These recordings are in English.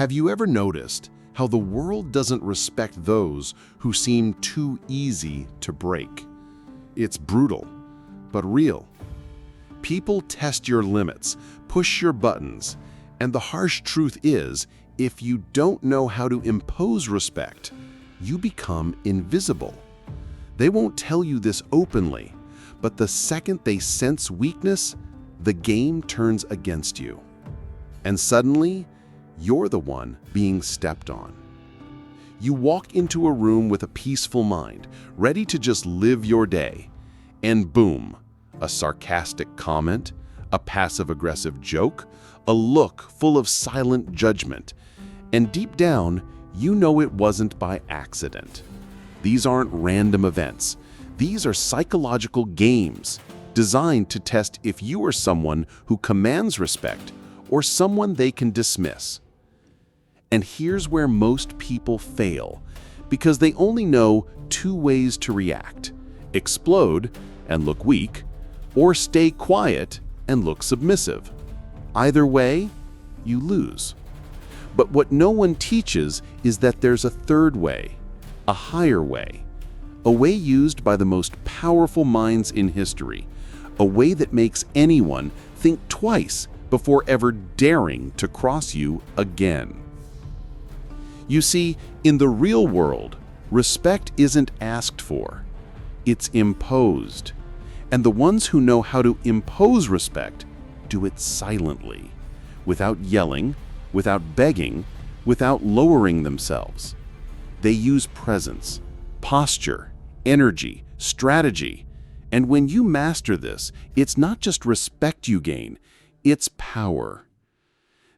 Have you ever noticed how the world doesn't respect those who seem too easy to break? It's brutal, but real. People test your limits, push your buttons, and the harsh truth is, if you don't know how to impose respect, you become invisible. They won't tell you this openly, but the second they sense weakness, the game turns against you. And suddenly, you're the one being stepped on. You walk into a room with a peaceful mind, ready to just live your day, and boom, a sarcastic comment, a passive-aggressive joke, a look full of silent judgment. And deep down, you know it wasn't by accident. These aren't random events. These are psychological games designed to test if you are someone who commands respect or someone they can dismiss. And here's where most people fail, because they only know two ways to react: explode and look weak, or stay quiet and look submissive. Either way, you lose. But what no one teaches is that there's a third way, a higher way, a way used by the most powerful minds in history, a way that makes anyone think twice before ever daring to cross you again. You see, in the real world, respect isn't asked for, it's imposed. And the ones who know how to impose respect do it silently, without yelling, without begging, without lowering themselves. They use presence, posture, energy, strategy. And when you master this, it's not just respect you gain, it's power.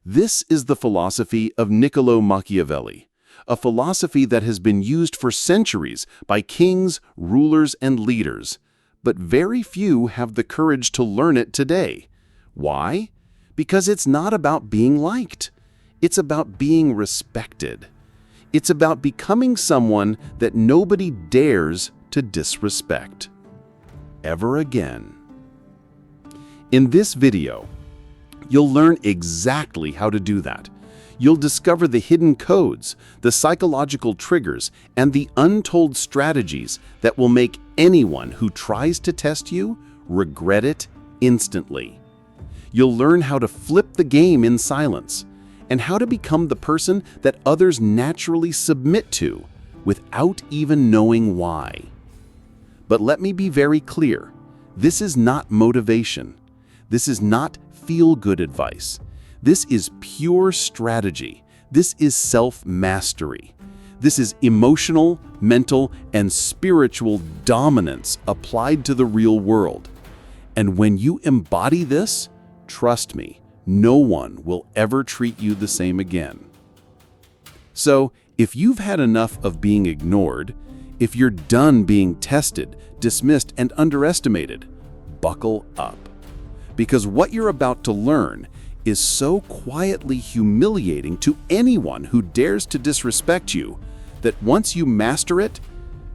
This is the philosophy of Niccolo Machiavelli, a philosophy that has been used for centuries by kings, rulers, and leaders, but very few have the courage to learn it today. Why? Because it's not about being liked. It's about being respected. It's about becoming someone that nobody dares to disrespect ever again. In this video, you'll learn exactly how to do that. You'll discover the hidden codes, the psychological triggers, and the untold strategies that will make anyone who tries to test you regret it instantly. You'll learn how to flip the game in silence, and how to become the person that others naturally submit to without even knowing why. But let me be very clear, this is not motivation. This is not feel-good advice. This is pure strategy. This is self-mastery. This is emotional, mental, and spiritual dominance applied to the real world. And when you embody this, trust me, no one will ever treat you the same again. So, if you've had enough of being ignored, if you're done being tested, dismissed, and underestimated, buckle up. Because what you're about to learn is so quietly humiliating to anyone who dares to disrespect you that once you master it,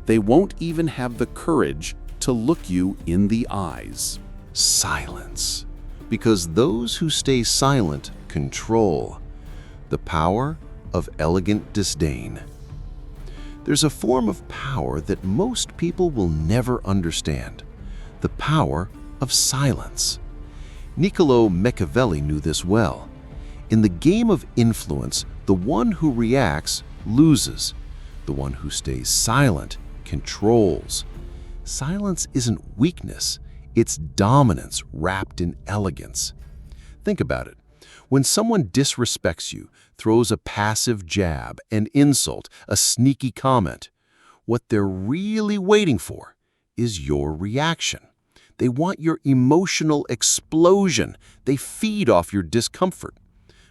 they won't even have the courage to look you in the eyes. Silence. Because those who stay silent control. The power of elegant disdain. There's a form of power that most people will never understand. The power of silence. Niccolo Machiavelli knew this well. In the game of influence, the one who reacts loses. The one who stays silent controls. Silence isn't weakness, it's dominance wrapped in elegance. Think about it. When someone disrespects you, throws a passive jab, an insult, a sneaky comment, what they're really waiting for is your reaction. They want your emotional explosion. They feed off your discomfort.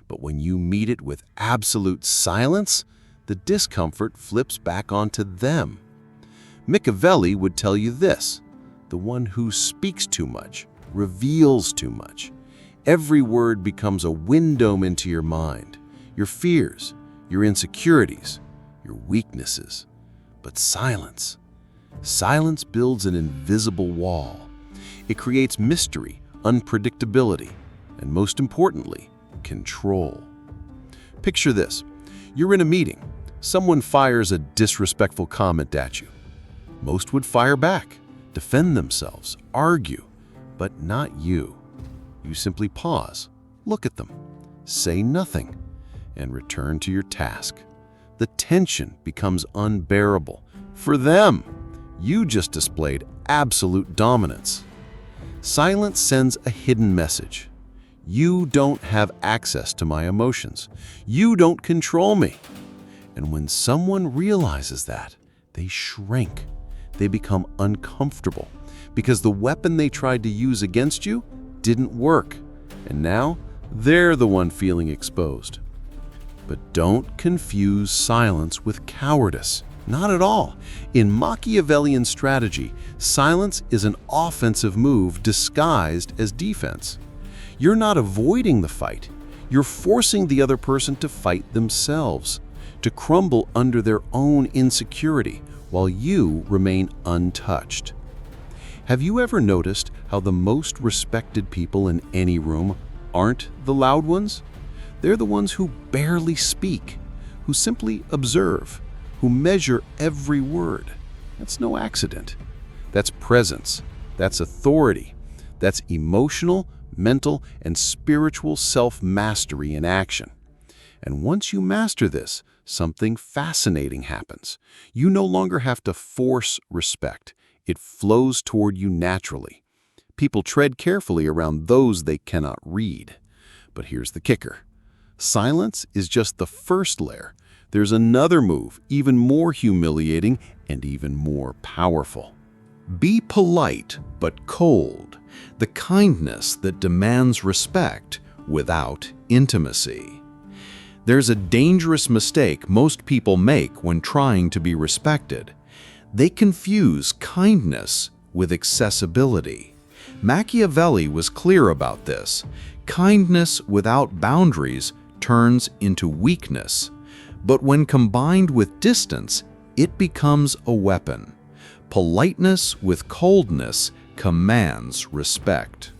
But when you meet it with absolute silence, the discomfort flips back onto them. Machiavelli would tell you this: the one who speaks too much reveals too much. Every word becomes a window into your mind, your fears, your insecurities, your weaknesses. But silence builds an invisible wall. It creates mystery, unpredictability, and most importantly, control. Picture this. You're in a meeting. Someone fires a disrespectful comment at you. Most would fire back, defend themselves, argue, but not you. You simply pause, look at them, say nothing, and return to your task. The tension becomes unbearable. For them, you just displayed absolute dominance. Silence sends a hidden message. You don't have access to my emotions. You don't control me. And when someone realizes that, they shrink. They become uncomfortable because the weapon they tried to use against you didn't work. And now they're the one feeling exposed. But don't confuse silence with cowardice. Not at all. In Machiavellian strategy, silence is an offensive move disguised as defense. You're not avoiding the fight. You're forcing the other person to fight themselves, to crumble under their own insecurity while you remain untouched. Have you ever noticed how the most respected people in any room aren't the loud ones? They're the ones who barely speak, who simply observe, who measure every word. That's no accident. That's presence. That's authority. That's emotional, mental, and spiritual self-mastery in action. And once you master this, something fascinating happens. You no longer have to force respect. It flows toward you naturally. People tread carefully around those they cannot read. But here's the kicker. Silence is just the first layer. There's another move, even more humiliating and even more powerful. Be polite but cold, the kindness that demands respect without intimacy. There's a dangerous mistake most people make when trying to be respected. They confuse kindness with accessibility. Machiavelli was clear about this. Kindness without boundaries turns into weakness, but when combined with distance, it becomes a weapon. Politeness with coldness commands respect.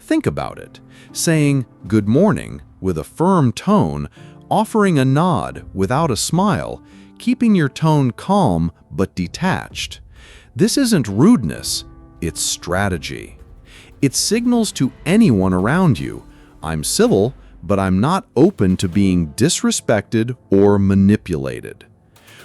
Think about it. Saying good morning with a firm tone, offering a nod without a smile, keeping your tone calm but detached. This isn't rudeness, it's strategy. It signals to anyone around you, I'm civil, but I'm not open to being disrespected or manipulated.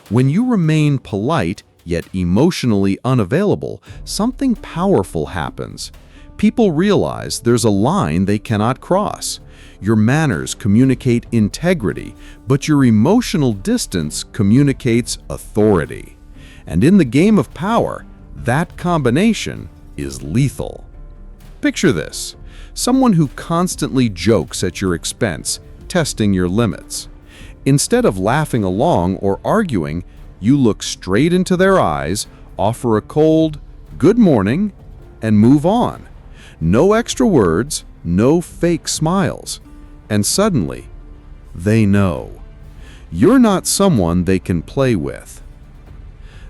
When you remain polite yet emotionally unavailable, something powerful happens. People realize there's a line they cannot cross. Your manners communicate integrity, but your emotional distance communicates authority. And in the game of power, that combination is lethal. Picture this. Someone who constantly jokes at your expense, testing your limits. Instead of laughing along or arguing, you look straight into their eyes, offer a cold, good morning, and move on. No extra words, no fake smiles. And suddenly, they know. You're not someone they can play with.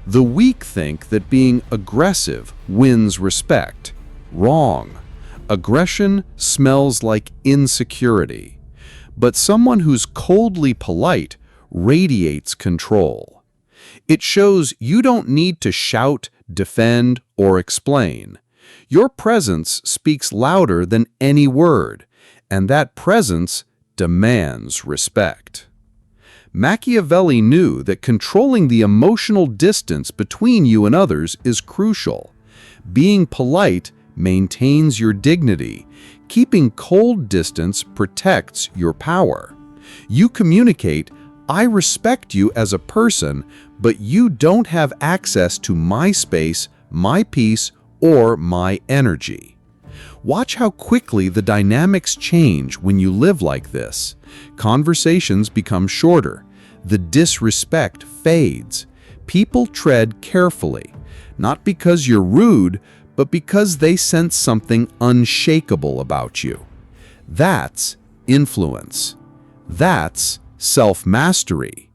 The weak think that being aggressive wins respect. Wrong. Aggression smells like insecurity. But someone who's coldly polite radiates control. It shows you don't need to shout, defend, or explain. Your presence speaks louder than any word, and that presence demands respect. Machiavelli knew that controlling the emotional distance between you and others is crucial. Being polite maintains your dignity. Keeping cold distance protects your power. You communicate, I respect you as a person, but you don't have access to my space, my peace, or my energy. Watch how quickly the dynamics change when you live like this. Conversations become shorter. The disrespect fades. People tread carefully, not because you're rude, but because they sense something unshakable about you. That's influence. That's self-mastery.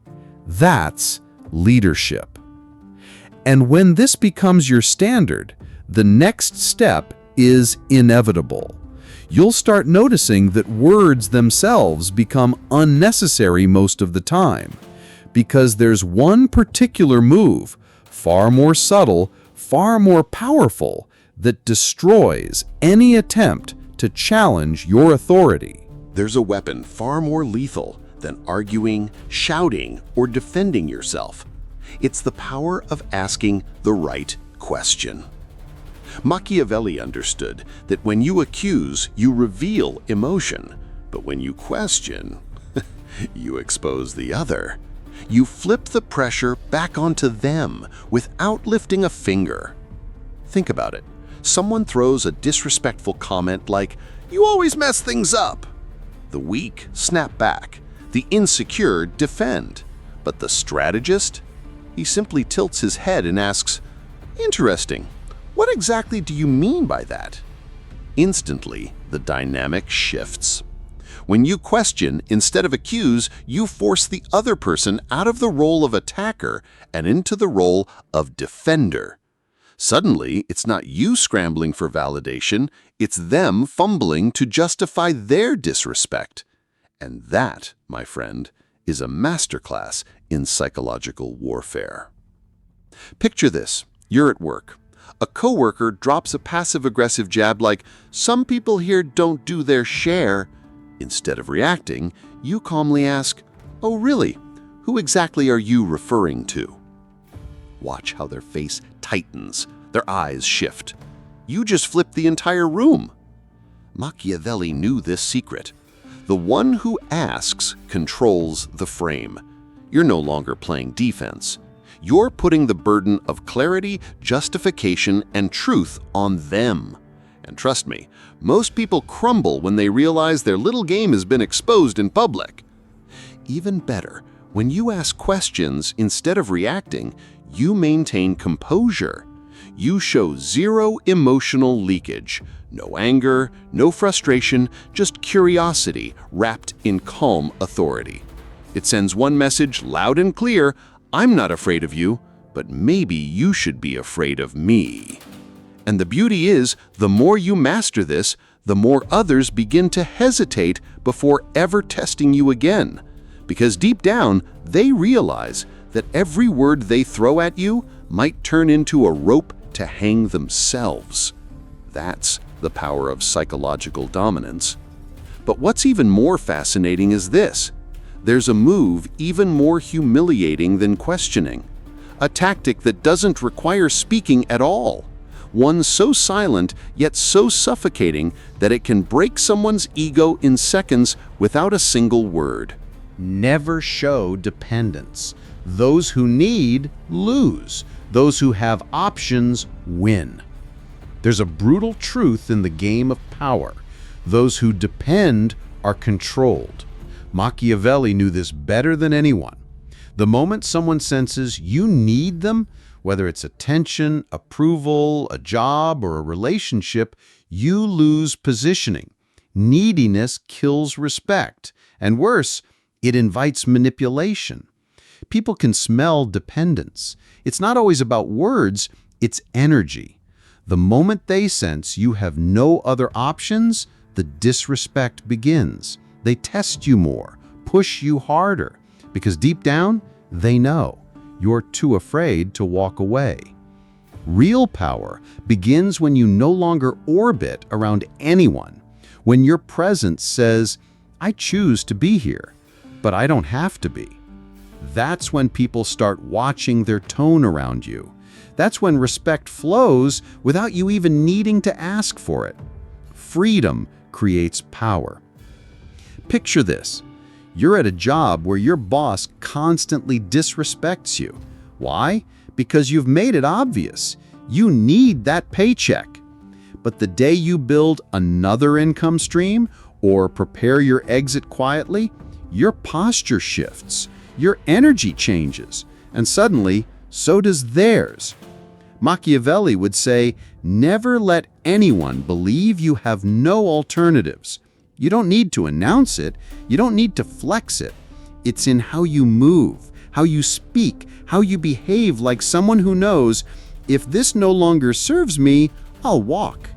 That's leadership. And when this becomes your standard, the next step is inevitable. you'll start noticing that words themselves become unnecessary most of the time, because there's one particular move, far more subtle, far more powerful, that destroys any attempt to challenge your authority. There's a weapon far more lethal than arguing, shouting, or defending yourself. It's the power of asking the right question. Machiavelli understood that when you accuse, you reveal emotion, but when you question, you expose the other. You flip the pressure back onto them without lifting a finger. Think about it. Someone throws a disrespectful comment like, "You always mess things up." The weak snap back. The insecure defend. But the strategist? He simply tilts his head and asks, "Interesting. What exactly do you mean by that?" Instantly, the dynamic shifts. When you question instead of accuse, you force the other person out of the role of attacker and into the role of defender. Suddenly, it's not you scrambling for validation, it's them fumbling to justify their disrespect. And that, my friend, is a masterclass in psychological warfare. Picture this. You're at work. A coworker drops a passive-aggressive jab like, "Some people here don't do their share." Instead of reacting, you calmly ask, "Oh, really? Who exactly are you referring to?" Watch how their face tightens, their eyes shift. You just flipped the entire room. Machiavelli knew this secret. The one who asks controls the frame. You're no longer playing defense. You're putting the burden of clarity, justification, and truth on them. And trust me, most people crumble when they realize their little game has been exposed in public. Even better, when you ask questions instead of reacting, you maintain composure. You show zero emotional leakage. No anger, no frustration, just curiosity wrapped in calm authority. It sends one message loud and clear: I'm not afraid of you, but maybe you should be afraid of me. And the beauty is, the more you master this, the more others begin to hesitate before ever testing you again. Because deep down, they realize that every word they throw at you might turn into a rope to hang themselves. That's the power of psychological dominance. But what's even more fascinating is this. There's a move even more humiliating than questioning. A tactic that doesn't require speaking at all. One so silent yet so suffocating that it can break someone's ego in seconds without a single word. Never show dependence. Those who need lose. Those who have options win. There's a brutal truth in the game of power. Those who depend are controlled. Machiavelli knew this better than anyone. The moment someone senses you need them, whether it's attention, approval, a job, or a relationship, you lose positioning. Neediness kills respect. And worse, it invites manipulation. People can smell dependence. It's not always about words, it's energy. The moment they sense you have no other options, the disrespect begins. They test you more, push you harder, because deep down, they know you're too afraid to walk away. Real power begins when you no longer orbit around anyone, when your presence says, "I choose to be here, but I don't have to be." That's when people start watching their tone around you. That's when respect flows without you even needing to ask for it. Freedom creates power. Picture this. You're at a job where your boss constantly disrespects you. Why? Because you've made it obvious. You need that paycheck. But the day you build another income stream or prepare your exit quietly, your posture shifts, your energy changes, and suddenly, so does theirs. Machiavelli would say, never let anyone believe you have no alternatives. You don't need to announce it. You don't need to flex it. It's in how you move, how you speak, how you behave like someone who knows, if this no longer serves me, I'll walk.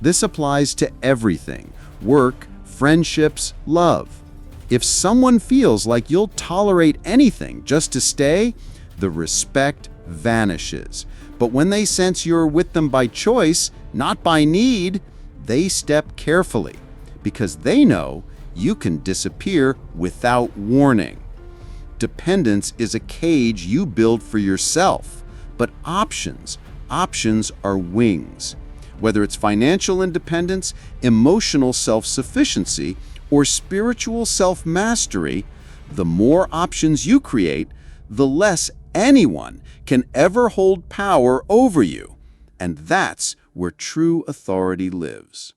This applies to everything: work, friendships, love. If someone feels like you'll tolerate anything just to stay, the respect vanishes. But when they sense you're with them by choice, not by need, they step carefully, because they know you can disappear without warning. Dependence is a cage you build for yourself, but options are wings. Whether it's financial independence, emotional self-sufficiency, or spiritual self-mastery, the more options you create, the less anyone can ever hold power over you. And that's where true authority lives.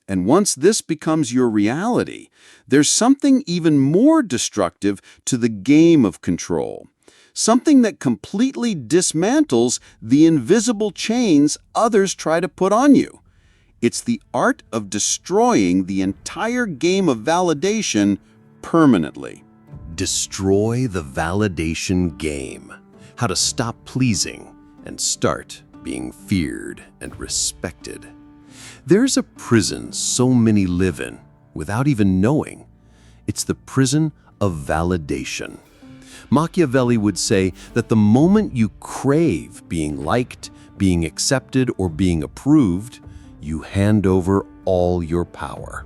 And once this becomes your reality, there's something even more destructive to the game of control. Something that completely dismantles the invisible chains others try to put on you. It's the art of destroying the entire game of validation permanently. Destroy the validation game. How to stop pleasing and start being feared and respected. There's a prison so many live in without even knowing. It's the prison of validation. Machiavelli would say that the moment you crave being liked, being accepted, or being approved, you hand over all your power.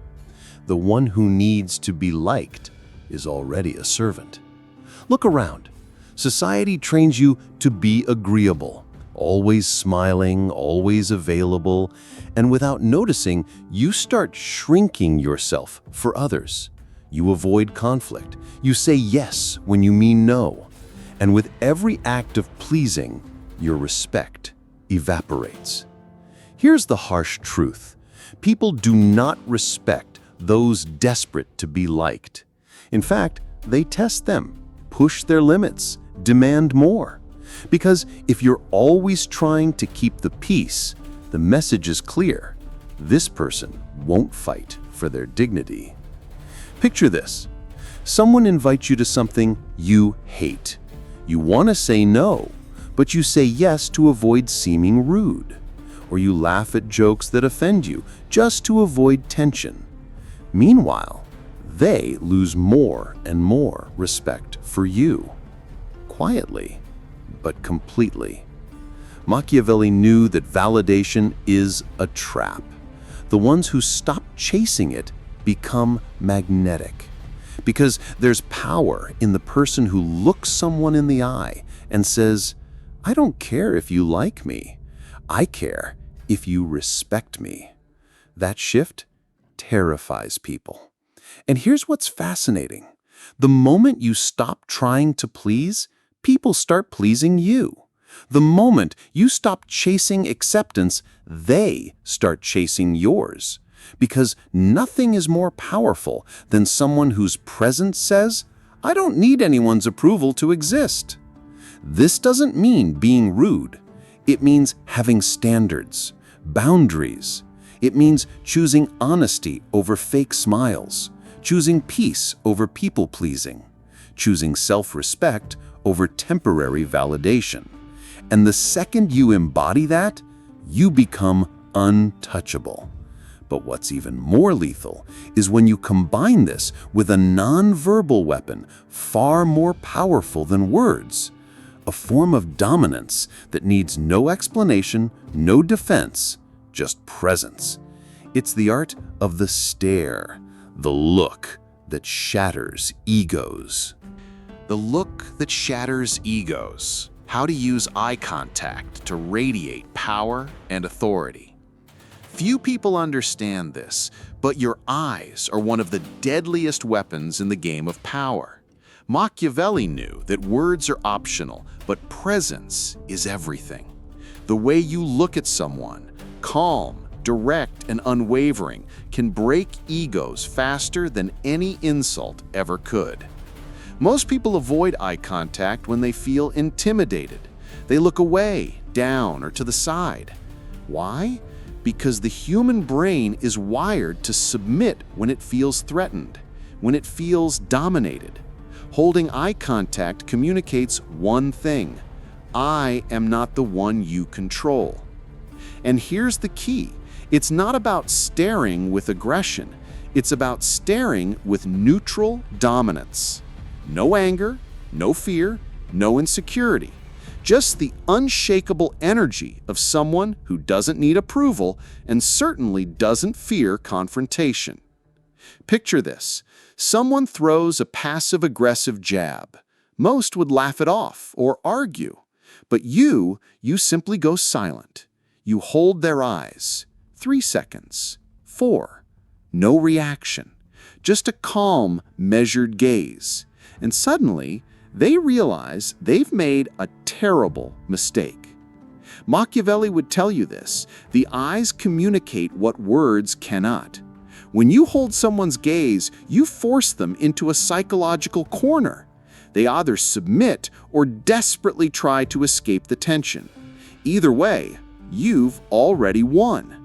The one who needs to be liked is already a servant. Look around. Society trains you to be agreeable, always smiling, always available, and without noticing, you start shrinking yourself for others. You avoid conflict. You say yes when you mean no. And with every act of pleasing, your respect evaporates. Here's the harsh truth. People do not respect those desperate to be liked. In fact, they test them, push their limits, demand more. Because if you're always trying to keep the peace, the message is clear. This person won't fight for their dignity. Picture this. Someone invites you to something you hate. You want to say no, but you say yes to avoid seeming rude. Or you laugh at jokes that offend you just to avoid tension. Meanwhile, they lose more and more respect for you. Quietly, but completely. Machiavelli knew that validation is a trap. The ones who stop chasing it become magnetic. Because there's power in the person who looks someone in the eye and says, "I don't care if you like me. I care if you respect me." That shift terrifies people. And here's what's fascinating. The moment you stop trying to please, people start pleasing you. The moment you stop chasing acceptance, they start chasing yours. Because nothing is more powerful than someone whose presence says, "I don't need anyone's approval to exist." This doesn't mean being rude. It means having standards, boundaries. It means choosing honesty over fake smiles, choosing peace over people-pleasing, choosing self-respect over temporary validation. And the second you embody that, you become untouchable. But what's even more lethal is when you combine this with a non-verbal weapon far more powerful than words, a form of dominance that needs no explanation, no defense, just presence. It's the art of the stare, the look that shatters egos. The look that shatters egos. How to use eye contact to radiate power and authority. Few people understand this, but your eyes are one of the deadliest weapons in the game of power. Machiavelli knew that words are optional, but presence is everything. The way you look at someone, calm, direct, and unwavering, can break egos faster than any insult ever could. Most people avoid eye contact when they feel intimidated. They look away, down, or to the side. Why? Because the human brain is wired to submit when it feels threatened, when it feels dominated. Holding eye contact communicates one thing: I am not the one you control. And here's the key. It's not about staring with aggression. It's about staring with neutral dominance. No anger, no fear, no insecurity. Just the unshakable energy of someone who doesn't need approval and certainly doesn't fear confrontation. Picture this. Someone throws a passive-aggressive jab. Most would laugh it off or argue. But you simply go silent. You hold their eyes. 3 seconds. 4. No reaction. Just a calm, measured gaze. And suddenly, they realize they've made a terrible mistake. Machiavelli would tell you this. The eyes communicate what words cannot. When you hold someone's gaze, you force them into a psychological corner. They either submit or desperately try to escape the tension. Either way, you've already won.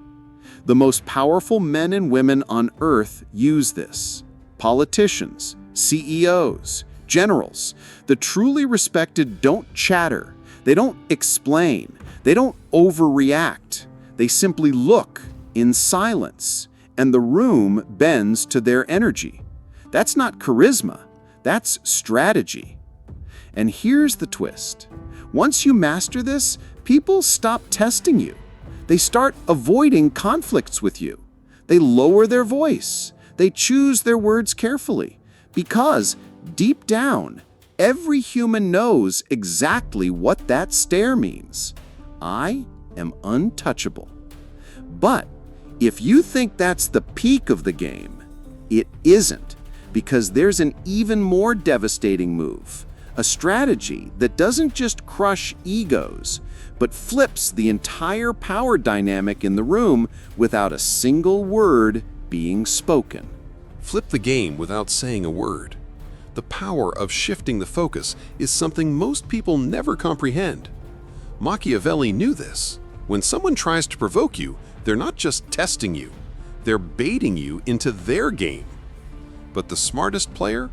The most powerful men and women on earth use this. Politicians, CEOs, generals, the truly respected don't chatter. They don't explain. They don't overreact. They simply look in silence, and the room bends to their energy. That's not charisma. That's strategy. And here's the twist. Once you master this, people stop testing you. They start avoiding conflicts with you. They lower their voice. They choose their words carefully. Because, deep down, every human knows exactly what that stare means. I am untouchable. But if you think that's the peak of the game, it isn't, because there's an even more devastating move, a strategy that doesn't just crush egos, but flips the entire power dynamic in the room without a single word being spoken. Flip the game without saying a word. The power of shifting the focus is something most people never comprehend. Machiavelli knew this. When someone tries to provoke you, they're not just testing you, they're baiting you into their game. But the smartest player,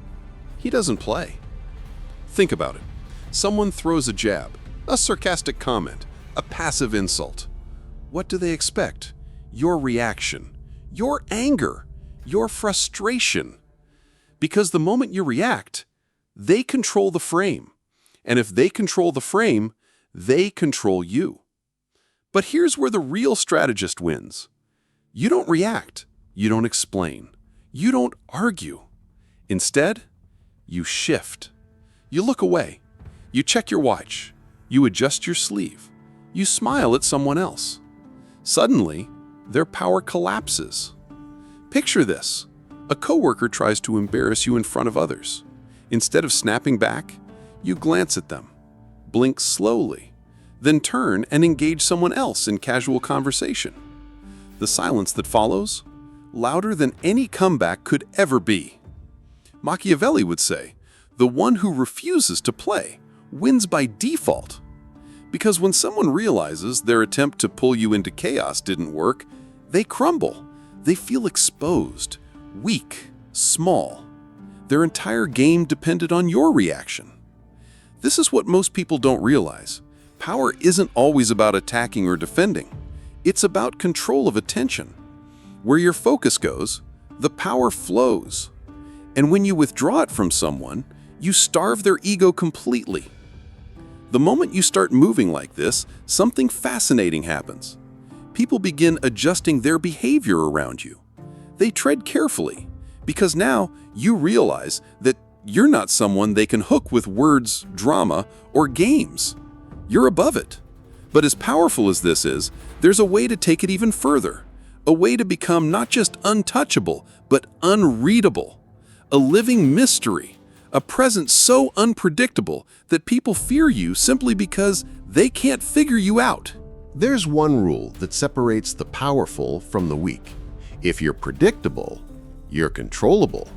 he doesn't play. Think about it. Someone throws a jab, a sarcastic comment, a passive insult. What do they expect? Your reaction, your anger, your frustration. Because the moment you react, they control the frame. And if they control the frame, they control you. But here's where the real strategist wins. You don't react. You don't explain. You don't argue. Instead, you shift. You look away. You check your watch. You adjust your sleeve. You smile at someone else. Suddenly, their power collapses. Picture this. A coworker tries to embarrass you in front of others. Instead of snapping back, you glance at them, blink slowly, then turn and engage someone else in casual conversation. The silence that follows, louder than any comeback could ever be. Machiavelli would say, the one who refuses to play wins by default. Because when someone realizes their attempt to pull you into chaos didn't work, they crumble. They feel exposed, weak, small. Their entire game depended on your reaction. This is what most people don't realize. Power isn't always about attacking or defending. It's about control of attention. Where your focus goes, the power flows. And when you withdraw it from someone, you starve their ego completely. The moment you start moving like this, something fascinating happens. People begin adjusting their behavior around you. They tread carefully, because now you realize that you're not someone they can hook with words, drama, or games. You're above it. But as powerful as this is, there's a way to take it even further. A way to become not just untouchable, but unreadable. A living mystery. A presence so unpredictable that people fear you simply because they can't figure you out. There's one rule that separates the powerful from the weak. If you're predictable, you're controllable.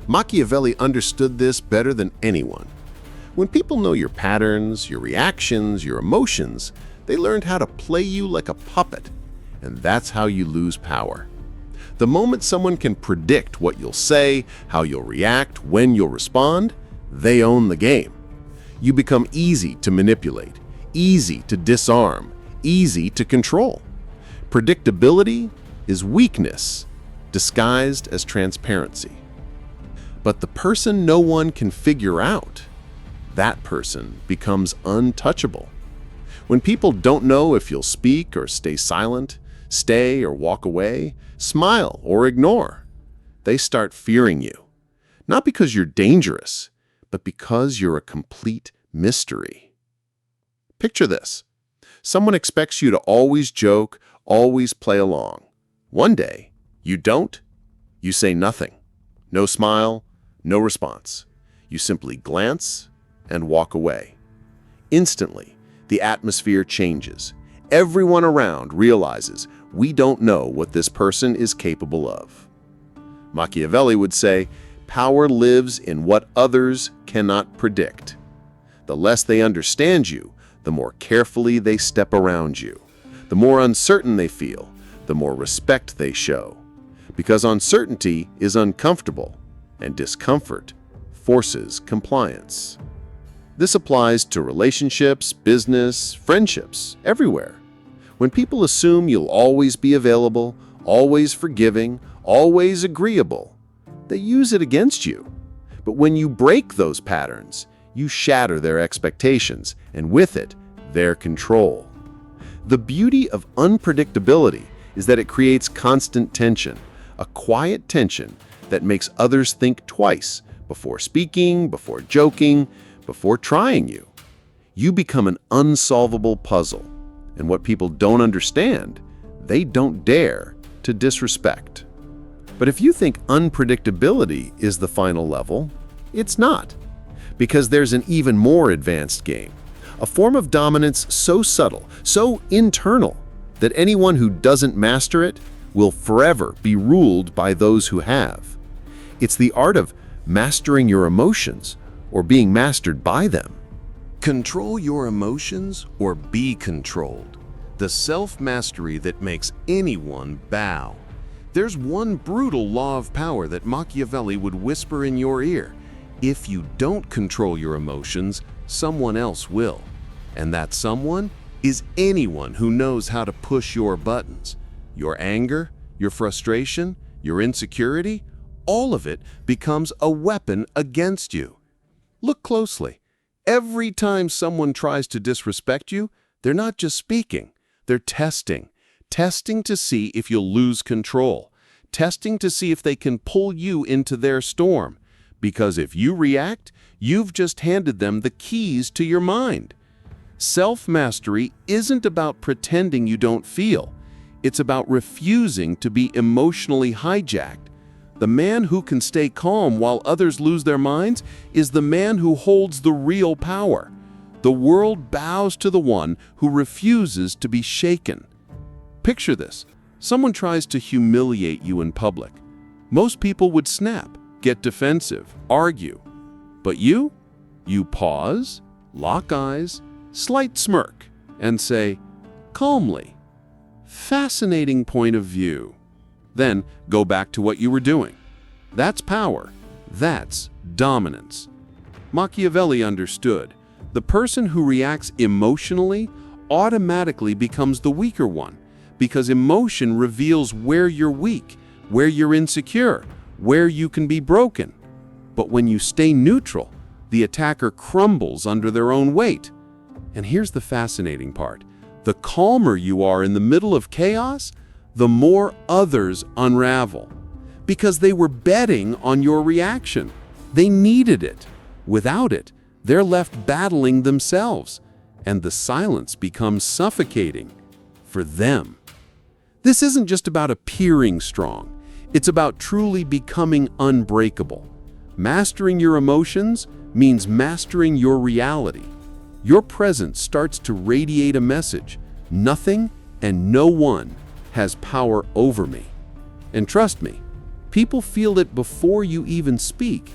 Machiavelli understood this better than anyone. When people know your patterns, your reactions, your emotions, they learned how to play you like a puppet. And that's how you lose power. The moment someone can predict what you'll say, how you'll react, when you'll respond, they own the game. You become easy to manipulate, easy to disarm, easy to control. Predictability is weakness disguised as transparency. But the person no one can figure out, that person becomes untouchable. When people don't know if you'll speak or stay silent, stay or walk away, smile or ignore, they start fearing you. Not because you're dangerous, but because you're a complete mystery. Picture this. Someone expects you to always joke, always play along. One day, you don't. You say nothing. No smile, no response. You simply glance and walk away. Instantly, the atmosphere changes. Everyone around realizes we don't know what this person is capable of. Machiavelli would say, power lives in what others cannot predict. The less they understand you, the more carefully they step around you. The more uncertain they feel, the more respect they show. Because uncertainty is uncomfortable, and discomfort forces compliance. This applies to relationships, business, friendships, everywhere. When people assume you'll always be available, always forgiving, always agreeable, they use it against you. But when you break those patterns, you shatter their expectations, and with it, their control. The beauty of unpredictability is that it creates constant tension, a quiet tension that makes others think twice before speaking, before joking, before trying you. You become an unsolvable puzzle, and what people don't understand, they don't dare to disrespect. But if you think unpredictability is the final level, it's not, because there's an even more advanced game, a form of dominance so subtle, so internal, that anyone who doesn't master it will forever be ruled by those who have. It's the art of mastering your emotions or being mastered by them. Control your emotions or be controlled. The self-mastery that makes anyone bow. There's one brutal law of power that Machiavelli would whisper in your ear. If you don't control your emotions, someone else will. And that someone is anyone who knows how to push your buttons. Your anger, your frustration, your insecurity, all of it becomes a weapon against you. Look closely. Every time someone tries to disrespect you, they're not just speaking, they're testing. Testing to see if you'll lose control. Testing to see if they can pull you into their storm. Because if you react, you've just handed them the keys to your mind. Self-mastery isn't about pretending you don't feel. It's about refusing to be emotionally hijacked. The man who can stay calm while others lose their minds is the man who holds the real power. The world bows to the one who refuses to be shaken. Picture this. Someone tries to humiliate you in public. Most people would snap, get defensive, argue. But you pause, lock eyes, slight smirk, and say, calmly, fascinating point of view. Then go back to what you were doing. That's power. That's dominance. Machiavelli understood. The person who reacts emotionally automatically becomes the weaker one, because emotion reveals where you're weak, where you're insecure, where you can be broken. But when you stay neutral, the attacker crumbles under their own weight. And here's the fascinating part. The calmer you are in the middle of chaos, the more others unravel. Because they were betting on your reaction. They needed it. Without it, they're left battling themselves, and the silence becomes suffocating for them. This isn't just about appearing strong. It's about truly becoming unbreakable. Mastering your emotions means mastering your reality. Your presence starts to radiate a message. Nothing and no one has power over me. And trust me, people feel it before you even speak.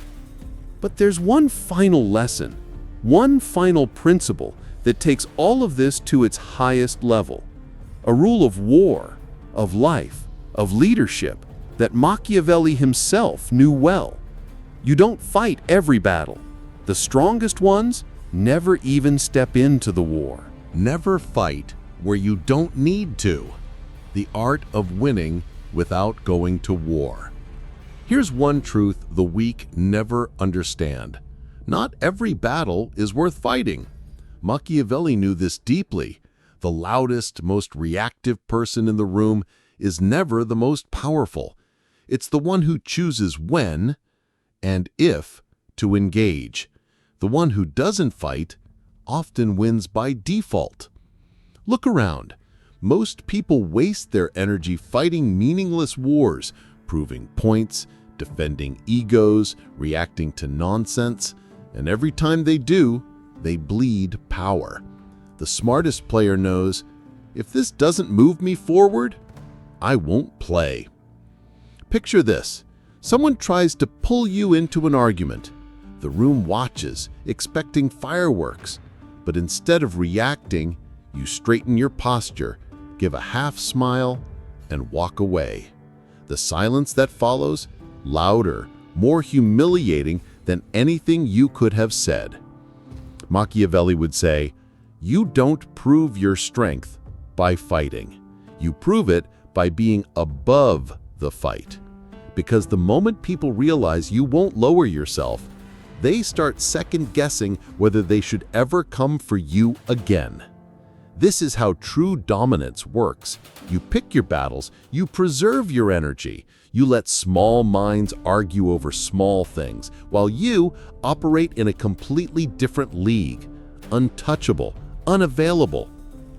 But there's one final lesson, one final principle that takes all of this to its highest level. A rule of war, of life, of leadership that Machiavelli himself knew well. You don't fight every battle. The strongest ones never even step into the war. Never fight where you don't need to. the art of winning without going to war. Here's one truth the weak never understand. Not every battle is worth fighting. Machiavelli knew this deeply. The loudest, most reactive person in the room is never the most powerful. It's the one who chooses when and if to engage. The one who doesn't fight often wins by default. Look around. Most people waste their energy fighting meaningless wars, proving points, defending egos, reacting to nonsense, and every time they do, they bleed power. The smartest player knows, if this doesn't move me forward, I won't play. Picture this. Someone tries to pull you into an argument. The room watches, expecting fireworks, but instead of reacting, you straighten your posture, give a half smile, and walk away. The silence that follows, louder, more humiliating than anything you could have said. Machiavelli would say, you don't prove your strength by fighting. You prove it by being above the fight. Because the moment people realize you won't lower yourself, they start second-guessing whether they should ever come for you again. This is how true dominance works. You pick your battles, you preserve your energy, you let small minds argue over small things, while you operate in a completely different league, untouchable, unavailable,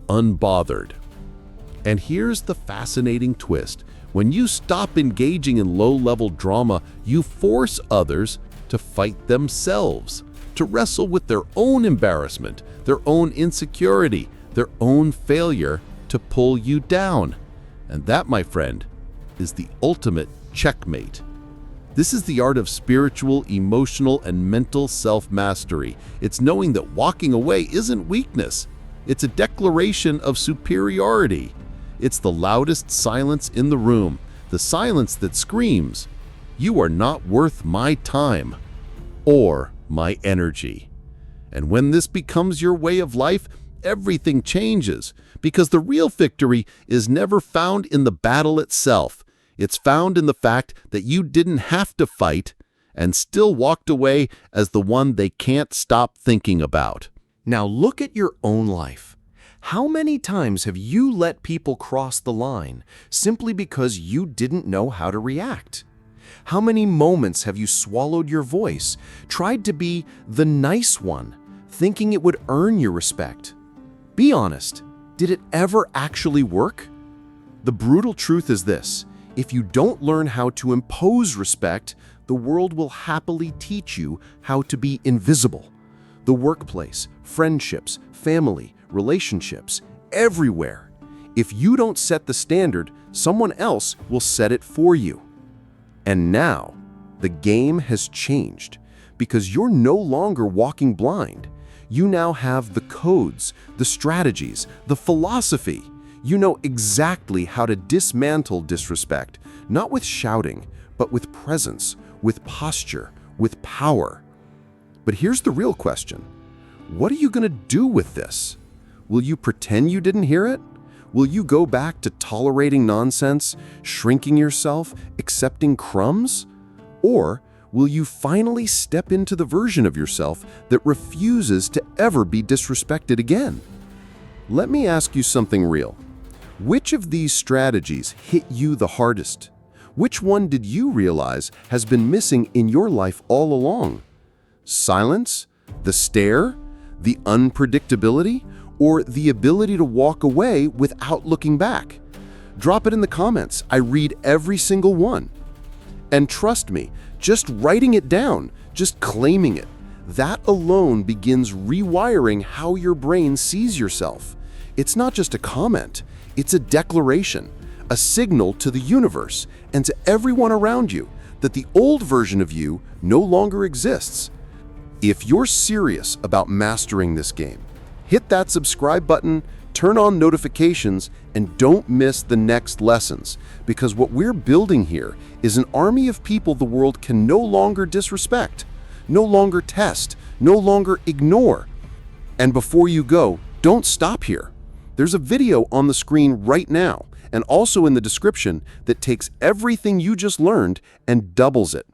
unbothered. And here's the fascinating twist. When you stop engaging in low-level drama, you force others to fight themselves, to wrestle with their own embarrassment, their own insecurity, their own failure to pull you down. And that, my friend, is the ultimate checkmate. This is the art of spiritual, emotional, and mental self-mastery. It's knowing that walking away isn't weakness. It's a declaration of superiority. It's the loudest silence in the room, the silence that screams, "You are not worth my time or my energy." And when this becomes your way of life, everything changes, because the real victory is never found in the battle itself. It's found in the fact that you didn't have to fight and still walked away as the one they can't stop thinking about. Now look at your own life. How many times have you let people cross the line simply because you didn't know how to react? How many moments have you swallowed your voice, tried to be the nice one, thinking it would earn your respect? Be honest, did it ever actually work? The brutal truth is this: if you don't learn how to impose respect, the world will happily teach you how to be invisible. The workplace, friendships, family, relationships, everywhere. If you don't set the standard, someone else will set it for you. And now, the game has changed, because you're no longer walking blind. You now have the codes, the strategies, the philosophy. You know exactly how to dismantle disrespect, not with shouting, but with presence, with posture, with power. But here's the real question. What are you going to do with this? Will you pretend you didn't hear it? Will you go back to tolerating nonsense, shrinking yourself, accepting crumbs? Or will you finally step into the version of yourself that refuses to ever be disrespected again? Let me ask you something real. Which of these strategies hit you the hardest? Which one did you realize has been missing in your life all along? Silence? The stare? The unpredictability? Or the ability to walk away without looking back? Drop it in the comments. I read every single one. And trust me, just writing it down, just claiming it, that alone begins rewiring how your brain sees yourself. It's not just a comment, it's a declaration, a signal to the universe and to everyone around you that the old version of you no longer exists. If you're serious about mastering this game, hit that subscribe button, turn on notifications, and don't miss the next lessons, because what we're building here is an army of people the world can no longer disrespect, no longer test, no longer ignore. And before you go, don't stop here. There's a video on the screen right now, and also in the description that takes everything you just learned and doubles it.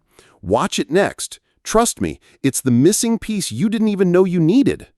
Watch it next. Trust me, it's the missing piece you didn't even know you needed.